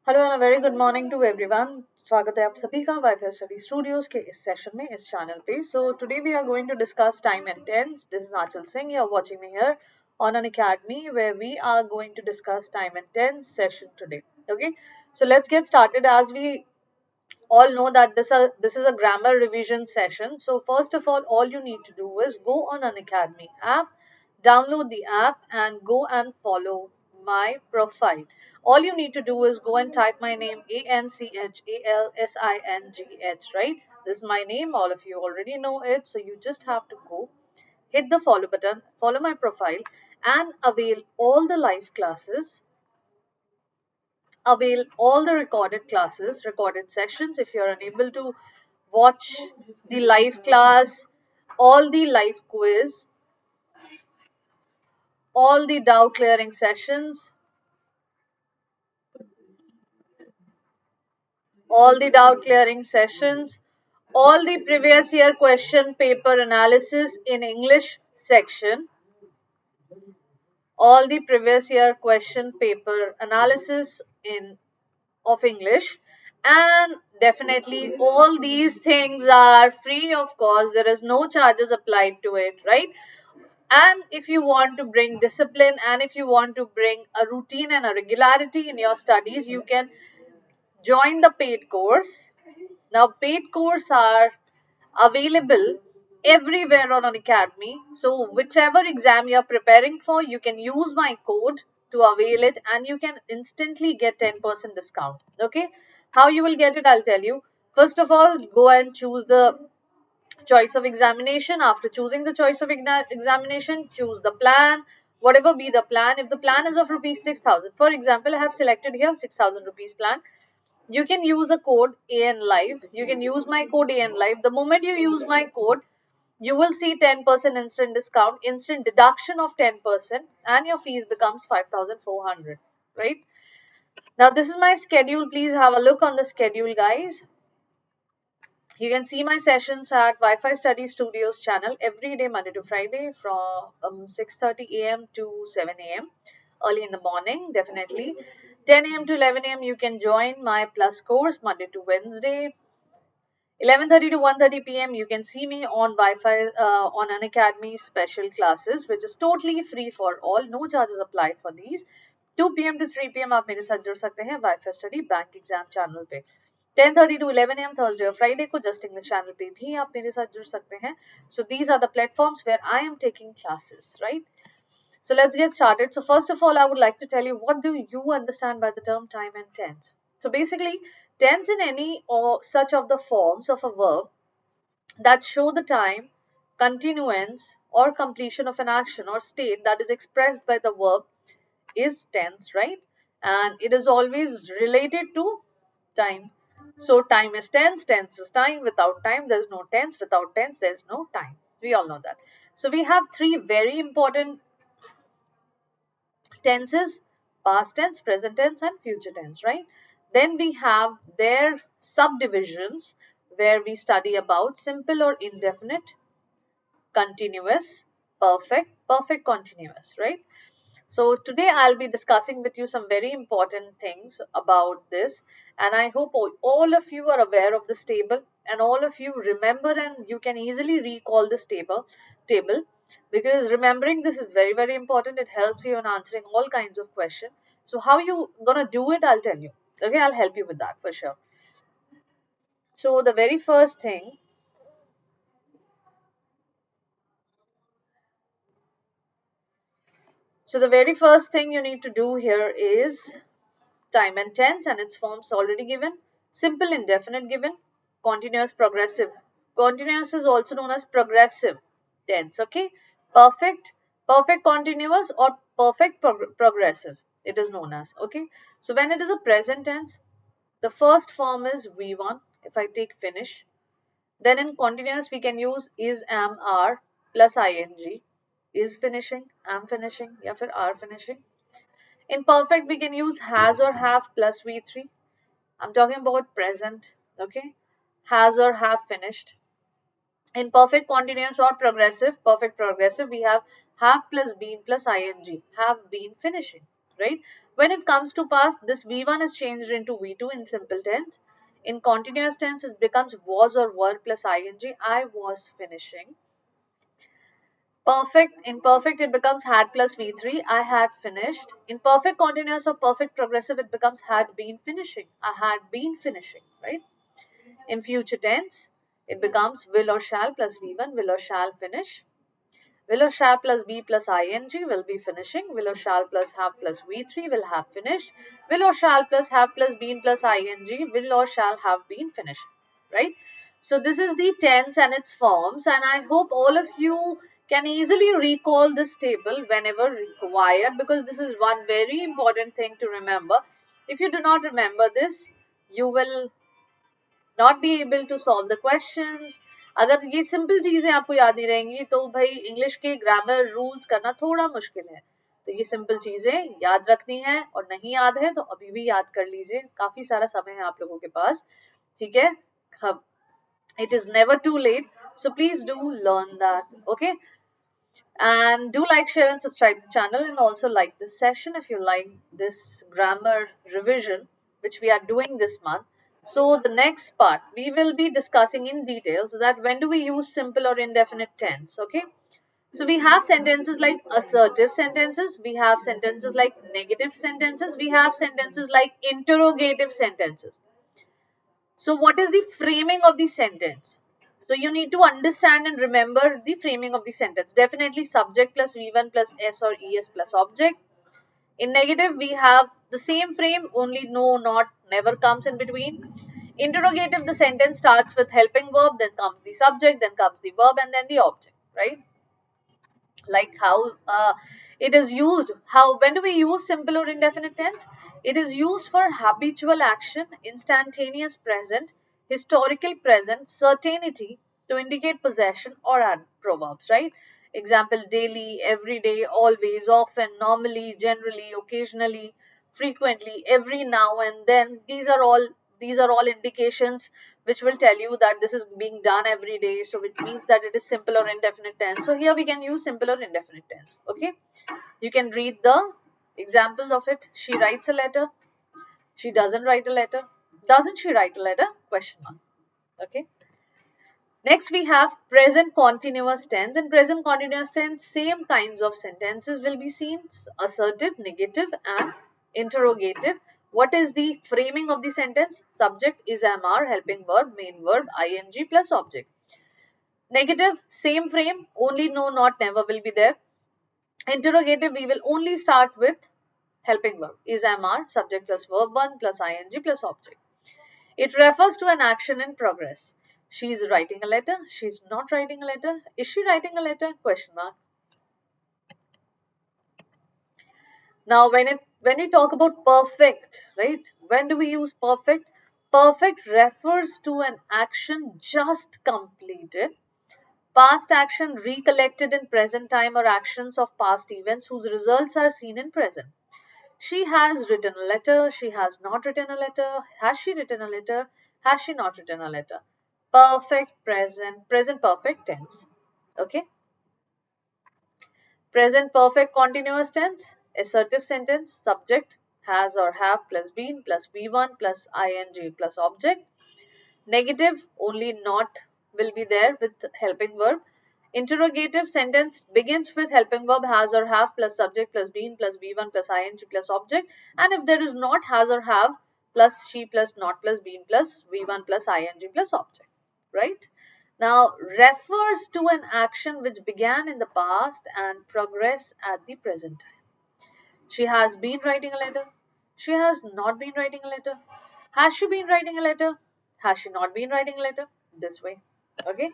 Hello and very good morning to everyone. स्वागत है आप सभी का वाईफाई स्टडी स्टूडियोज के इस सेशन में, इस चैनल पे। So today we are going to discuss time and tense. This is Anchal Singh. You are watching me here on Unacademy, where we are going to discuss time and tense session today. Okay, so let's get started. As we all know that this is a grammar revision session. So first of all you need to do is go on Unacademy app, download the app and go and follow my profile. All you need to do is go and type my name, Anchalsingh, right? This is my name, all of you already know it, so you just have to go, hit the follow button, follow my profile, and avail all the recorded classes, recorded sessions. If you're unable to watch the live class, all the live quiz, all the doubt clearing sessions, all the doubt clearing sessions, all the previous year question paper analysis in English section, all the previous year question paper analysis in of English, and definitely all these things are free of cost. There is no charges applied to it, right? And if you want to bring discipline and if you want to bring a routine and a regularity in your studies, you can join the paid course. Now paid courses are available everywhere on an academy, so whichever exam you are preparing for, you can use my code to avail it and you can instantly get 10% discount. Okay, how you will get it, I'll tell you. First of all, go and choose the choice of examination. After choosing the choice of examination, choose the plan, whatever be the plan. If the plan is of rupees 6,000, for example, I have selected here 6,000 rupees plan, you can use a code AN Live. You can use my code AN Live. The moment you use my code, you will see 10% instant discount, instant deduction of 10%, and your fees becomes 5,400. Right? Now, this is my schedule. Please have a look on the schedule, guys. You can see my sessions at Wi-Fi Study Studios channel every day, Monday to Friday, from 6:30 a.m. to 7 a.m. early in the morning, definitely. 10 a.m. to 11 a.m. you can join my Plus course Monday to Wednesday. 11:30 to 1:30 p.m. you can see me on Wi-Fi on Unacademy special classes, which is totally free for all, no charges applied for these. 2 p.m. to 3 p.m. आप मेरे साथ जुड़ सकते हैं Wi-Fi Study bank exam channel पे. 10:30 to 11 a.m. Thursday or Friday को Just English channel पे भी आप मेरे साथ जुड़ सकते हैं. So these are the platforms where I am taking classes, right? So let's get started. So first of all, I would like to tell you, what do you understand by the term time and tense? So basically, tense in any or such of the forms of a verb that show the time, continuance, or completion of an action or state that is expressed by the verb is tense, right? And it is always related to time. So time is tense, tense is time. Without time, there is no tense. Without tense, there is no time. We all know that. So we have three very important tenses: past tense, present tense, and future tense, right? Then we have their subdivisions where we study about simple or indefinite, continuous, perfect, perfect continuous, right? So today I'll be discussing with you some very important things about this, and I hope all of you are aware of this table and all of you remember and you can easily recall this table, because remembering this is very very important. It helps you in answering all kinds of questions. So how you gonna do it, I'll tell you. Okay, I'll help you with that for sure. So the very first thing, you need to do here is time and tense and its forms already given. Simple indefinite given. Continuous progressive. Continuous is also known as progressive tense. Okay. Perfect, perfect continuous or perfect progressive, it is known as. Okay. So when it is a present tense, the first form is V1. If I take finish, then in continuous we can use is, am, are plus ing. Is finishing, am finishing, या फिर are finishing. In perfect, we can use has or have plus V3. I'm talking about present, okay? Has or have finished. In perfect continuous or progressive, perfect progressive, we have plus been plus ing, have been finishing, right? When it comes to past, this V1 is changed into V2 in simple tense. In continuous tense, it becomes was or were plus ing. I was finishing. Perfect. In perfect, it becomes had plus V3. I had finished. In perfect continuous or perfect progressive, it becomes had been finishing. I had been finishing, right? In future tense, it becomes will or shall plus V1, will or shall finish. Will or shall plus be plus ing will be finishing. Will or shall plus have plus V3 will have finished. Will or shall plus have plus been plus ing will or shall have been finished. Right? So this is the tense and its forms, and I hope all of you can easily recall this table whenever required, because this is one very important thing to remember. If you do not remember this, you will not be able to solve the questions. अगर ये simple चीजें आपको याद नहीं रहेंगी तो भाई English के ग्रामर रूल्स करना थोड़ा मुश्किल है. तो ये सिंपल चीजें याद रखनी है, और नहीं याद है तो अभी भी याद कर लीजिए, काफी सारा समय है आप लोगों के पास. ठीक है, it is never too late, so please do learn that. Okay, and do like, share and subscribe the channel, and also like this session if you like this grammar revision which we are doing this month. So the next part we will be discussing in detail, so that when do we use simple or indefinite tense. Okay, so we have sentences like assertive sentences, we have sentences like negative sentences, we have sentences like interrogative sentences. So what is the framing of the sentence? So you need to understand and remember the framing of the sentence. Definitely subject plus V1 plus S or ES plus object. In negative, we have the same frame, only no, not, never comes in between. Interrogative, the sentence starts with helping verb, then comes the subject, then comes the verb, and then the object, right? Like how it is used. How, when do we use simple or indefinite tense? It is used for habitual action, instantaneous present, historical present, certainty, to indicate possession, or add proverbs, right? Example: daily, every day, always, often, normally, generally, occasionally, frequently, every now and then. These are all indications which will tell you that this is being done every day, so which means that it is simple or indefinite tense. So here we can use simple or indefinite tense. Okay, you can read the examples of it. She writes a letter. She doesn't write a letter. Doesn't she write a letter? Question mark. Okay. Next we have present continuous tense. In present continuous tense, same kinds of sentences will be seen: assertive, negative, and interrogative. What is the framing of the sentence? Subject is am/are, helping verb, main verb, ing plus object. Negative, same frame, only no, not, never will be there. Interrogative, we will only start with helping verb is am/are, subject plus verb 1 plus ing plus object. It refers to an action in progress. She is writing a letter. She is not writing a letter. Is she writing a letter? Question mark. Now, when we talk about perfect, right? When do we use perfect? Perfect refers to an action just completed, past action recollected in present time, or actions of past events whose results are seen in present. She has written a letter. She has not written a letter. Has she written a letter? Has she not written a letter? Perfect present, present perfect tense. Okay. Present perfect continuous tense, assertive sentence, subject has or have plus been plus V1 plus ing plus object. Negative, only not will be there with helping verb. Interrogative sentence begins with helping verb has or have plus subject plus been plus V1 plus ing plus object. And if there is not has or have plus she plus not plus been plus V1 plus ing plus object, right? Now, refers to an action which began in the past and progress at the present time. She has been writing a letter. She has not been writing a letter. Has she been writing a letter? Has she not been writing a letter? This way. Okay.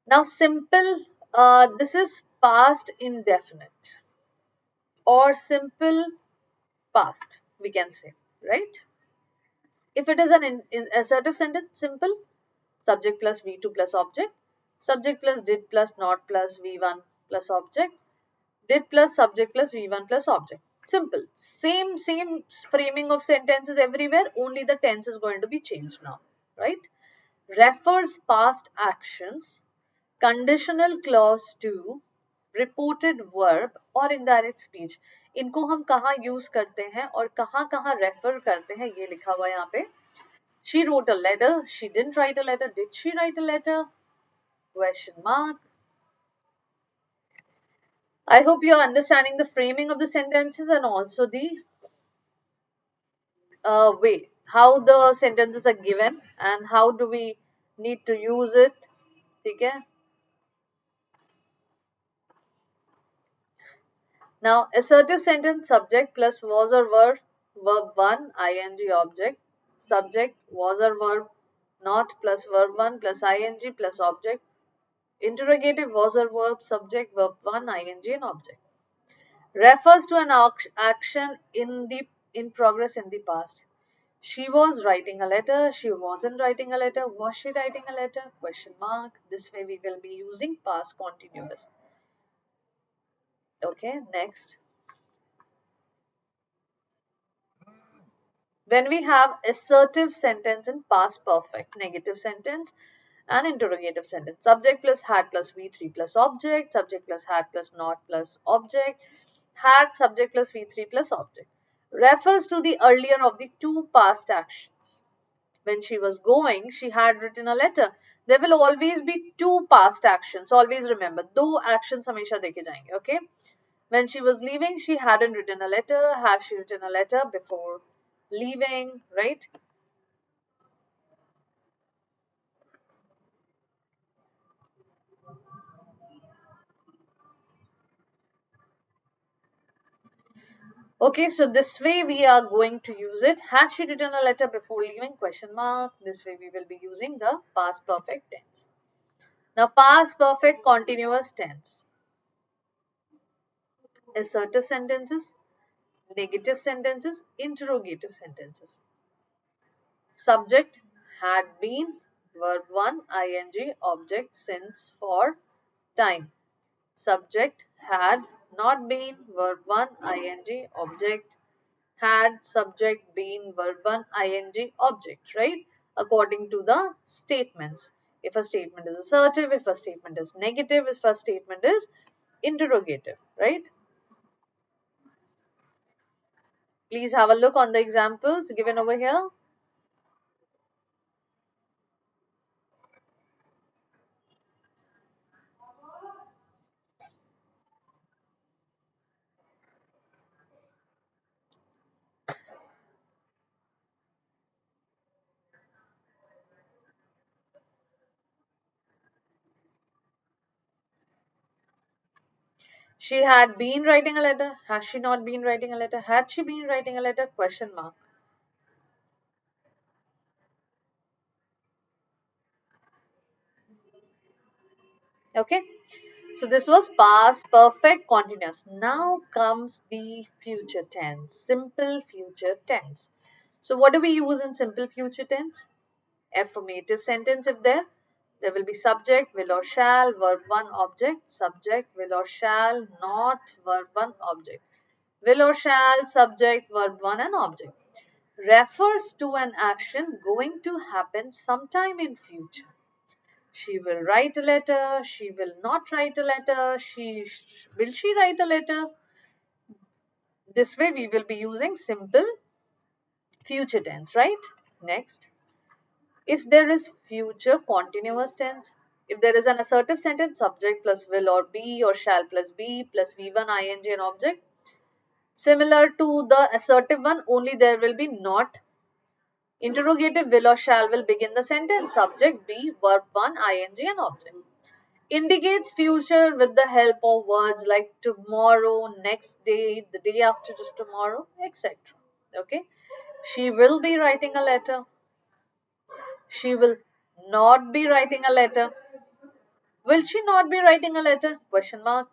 Now, simple, this is past indefinite or simple past, we can say, right? If it is an assertive sentence, simple, subject plus V2 plus object, subject plus did plus not plus V1 plus object, did plus subject plus V1 plus object. Simple. Same framing of sentences everywhere, only the tense is going to be changed now, right? Refers past actions, conditional clause 2, reported verb, or indirect speech. इनको हम कहाँ use करते हैं और कहाँ कहाँ refer करते हैं, ये लिखा हुआ है यहाँ पे. She wrote a letter. She didn't write a letter. Did she write a letter? Question mark. I hope you are understanding the framing of the sentences and also the way how the sentences are given and how do we need to use it. Okay. Now, assertive sentence, subject plus was or were, verb 1, ing object, subject was or verb not plus verb 1 plus ing plus object, interrogative was or verb, subject, verb 1, ing and object. Refers to an action in progress in the past. She was writing a letter. She wasn't writing a letter. Was she writing a letter? Question mark. This way we will be using past continuous. Okay, next. When we have assertive sentence in past perfect, negative sentence and interrogative sentence. Subject plus had plus V3 plus object, subject plus had plus not plus object, had subject plus V3 plus object. Refers to the earlier of the two past actions. When she was going, she had written a letter. There will always be two past actions. Always remember, दो actions हमेशा देखे जाएंगे. Okay. When she was leaving, she hadn't written a letter. Has she written a letter before leaving? Right. Okay, so this way we are going to use it. Has she written a letter before leaving? Question mark. This way we will be using the past perfect tense. Now, past perfect continuous tense. Assertive sentences, negative sentences, interrogative sentences. Subject had been, verb 1, ing, object since for time. Subject had not been, verb 1, ing, object had, subject been, verb 1, ing, object, right? According to the statements. If a statement is assertive, if a statement is negative, if a statement is interrogative, right? Please have a look on the examples given over here. She had been writing a letter. Has she not been writing a letter? Had she been writing a letter? Question mark. Okay. So this was past perfect continuous. Now comes the future tense. Simple future tense. So what do we use in simple future tense? Affirmative sentence if there will be subject, will or shall, verb 1 object, subject, will or shall, not, verb 1 object. Will or shall, subject, verb 1 and object. Refers to an action going to happen sometime in future. She will write a letter, she will not write a letter, will she write a letter? This way we will be using simple future tense, right? Next. If there is future continuous tense, if there is an assertive sentence, subject plus will or be or shall plus be plus v1 ing and object, similar to the assertive one, only there will be not. Interrogative will or shall will begin the sentence, subject be, verb 1 ing and object. Indicates future with the help of words like tomorrow, next day, the day after tomorrow, etc. Okay. She will be writing a letter. She will not be writing a letter. Will she not be writing a letter? Question mark.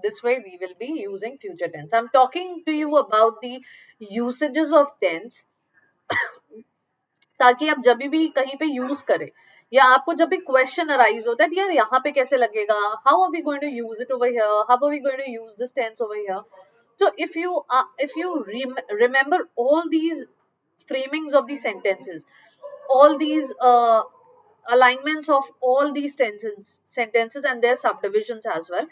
This way we will be using future tense. I'm talking to you about the usages of tense ताकि आप जब भी कहीं पे use करें या आपको जब भी क्वेश्चन अराइज होता है यार यहाँ पे कैसे लगेगा, how are we going to use it over here, how are we going to use this tense over here. So if you remember all these framings of the sentences, all these alignments of all these sentences and their subdivisions as well,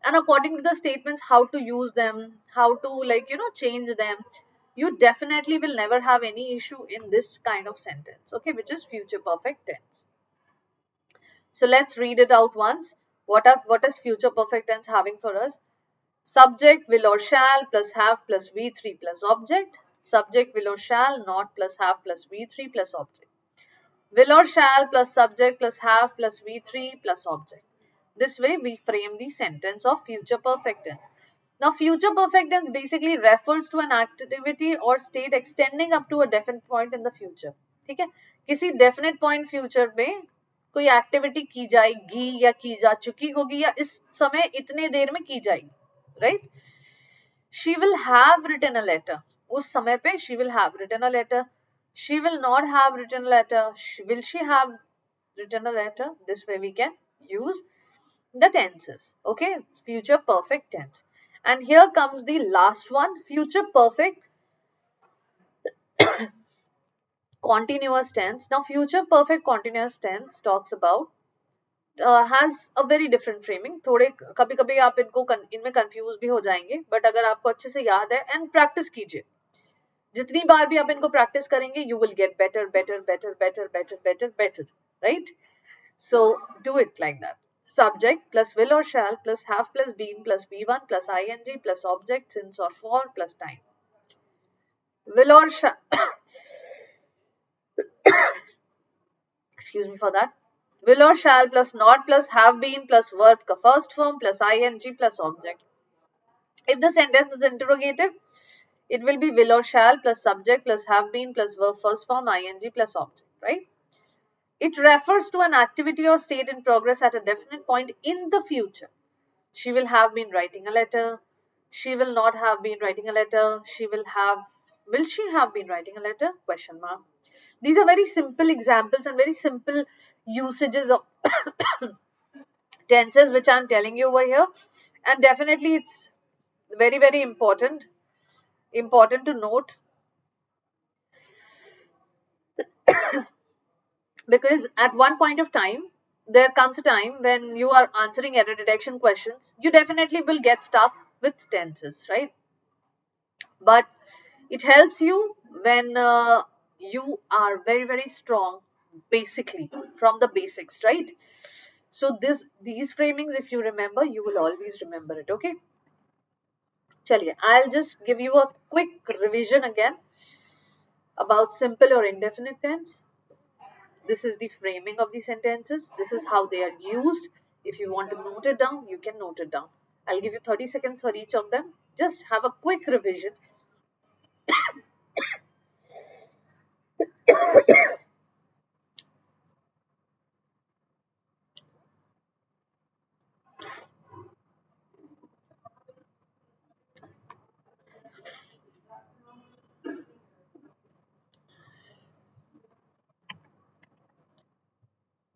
and according to the statements, how to use them, how to, like, change them. You definitely will never have any issue in this kind of sentence, okay, which is future perfect tense. So let's read it out once. What is future perfect tense having for us? Subject will or shall plus have plus V3 plus object. Subject will or shall not plus have plus V3 plus object. Will or shall plus subject plus have plus V3 plus object. This way we frame the sentence of future perfect tense. Now future perfect tense basically refers to an activity or state extending up to a definite point in the future. ठीक है, किसी definite point future में कोई activity की जाएगी या की जा चुकी होगी या इस समय इतने देर में की जाएगी, right? She will have written a letter. उस समय पे she will have written a letter. She will not have written a letter. Will she have written a letter? This way we can use the tenses. Okay, it's future perfect tense. And here comes the last one, future perfect continuous tense. Now, future perfect continuous tense talks about has a very different framing. थोड़े कभी कभी आप इनमें confuse भी हो जाएंगे, but अगर आपको अच्छे से याद है एंड प्रैक्टिस कीजिए, जितनी बार भी आप इनको प्रैक्टिस करेंगे, you will get better, better, better, better, better, better, better, right? So do it like that. Subject plus will or shall plus have plus been plus be1 plus ing plus object since or for plus time. Will or shall excuse me for that. Will or shall plus not plus have been plus verb ka first form plus ing plus object. If the sentence is interrogative, it will be will or shall plus subject plus have been plus verb first form ing plus object, right? It refers to an activity or state in progress at a definite point in the future. She will have been writing a letter. She will not have been writing a letter. Will she have been writing a letter? Question mark. These are very simple examples and very simple usages of tenses which I'm telling you over here. And definitely it's very, very important to note, because at one point of time, there comes a time when you are answering error detection questions, you definitely will get stuck with tenses, right? But it helps you when you are very, very strong basically from the basics, right? So these framings, if you remember, you will always remember it, okay? Chaliye, I'll just give you a quick revision again about simple or indefinite tense. This is the framing of the sentences. This is how they are used. If you want to note it down, you can note it down. I'll give you 30 seconds for each of them. Just have a quick revision.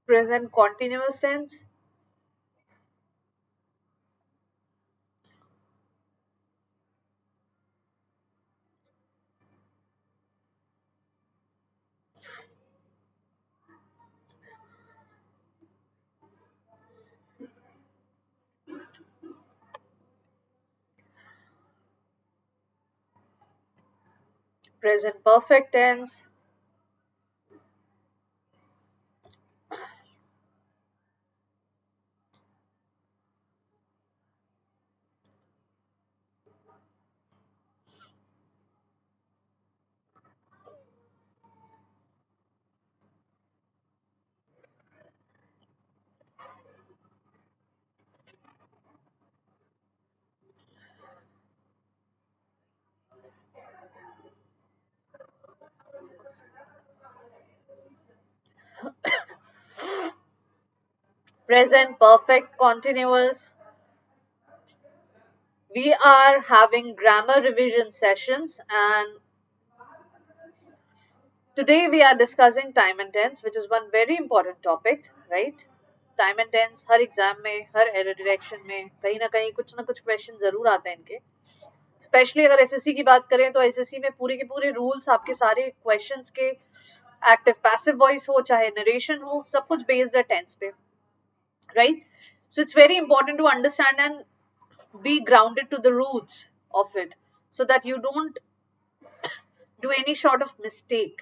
Present continuous tense. Present perfect tense. Present perfect continuous. We are having grammar revision sessions, and today we are discussing time and tense, which is one very important topic, right? Time and tense हर exam में, हर error detection में कहीं ना कुछ question जरूर आते हैं इनके. स्पेशली अगर एसएससी की बात करें तो एसएससी में पूरे के पूरे रूल्स आपके सारे क्वेश्चंस के एक्टिव पैसिव वॉइस हो चाहे नरेशन हो, सब कुछ बेस्ड है टेंस पे, right? So it's very important to understand, and be grounded to the roots of it so that you don't do any sort of mistake.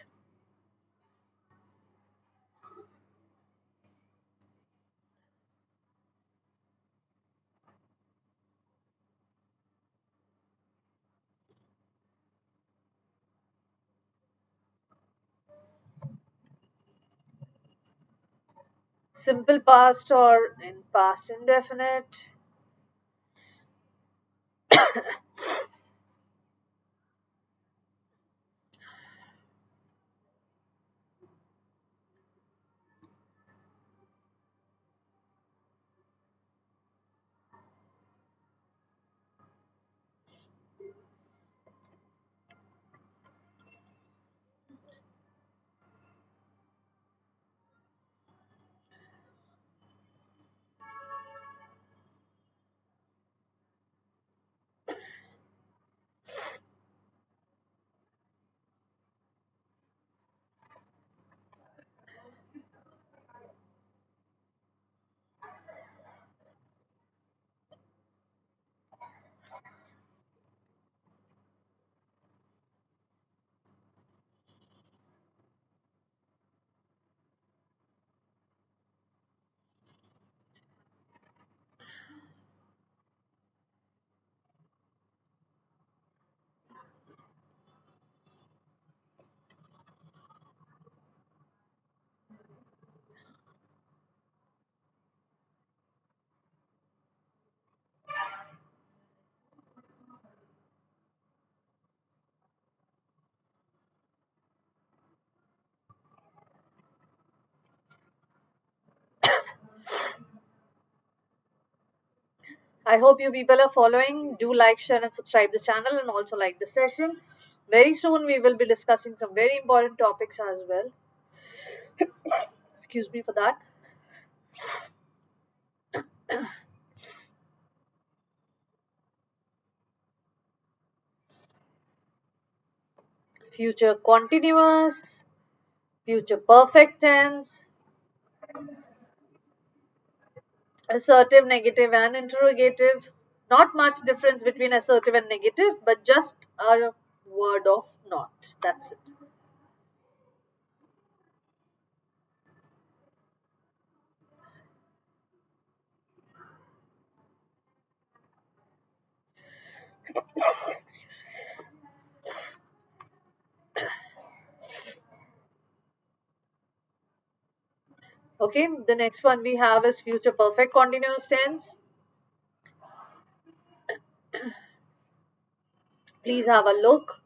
Simple past or in past indefinite. I hope you people are following. Do like, share, and subscribe the channel, and also like the session. Very soon we will be discussing some very important topics as well. Excuse me for that. Future continuous, future perfect tense, assertive, negative, and interrogative. Not much difference between assertive and negative, but just a word of not. That's it. Okay, the next one we have is future perfect continuous tense. Please have a look.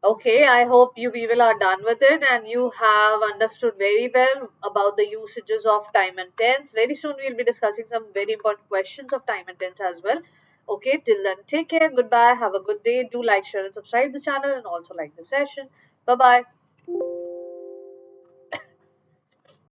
Okay, I hope you people are done with it and you have understood very well about the usages of time and tense. Very soon we'll be discussing some very important questions of time and tense as well. Okay, till then, take care. Goodbye. Have a good day. Do like, share, and subscribe the channel and also like the session. Bye bye.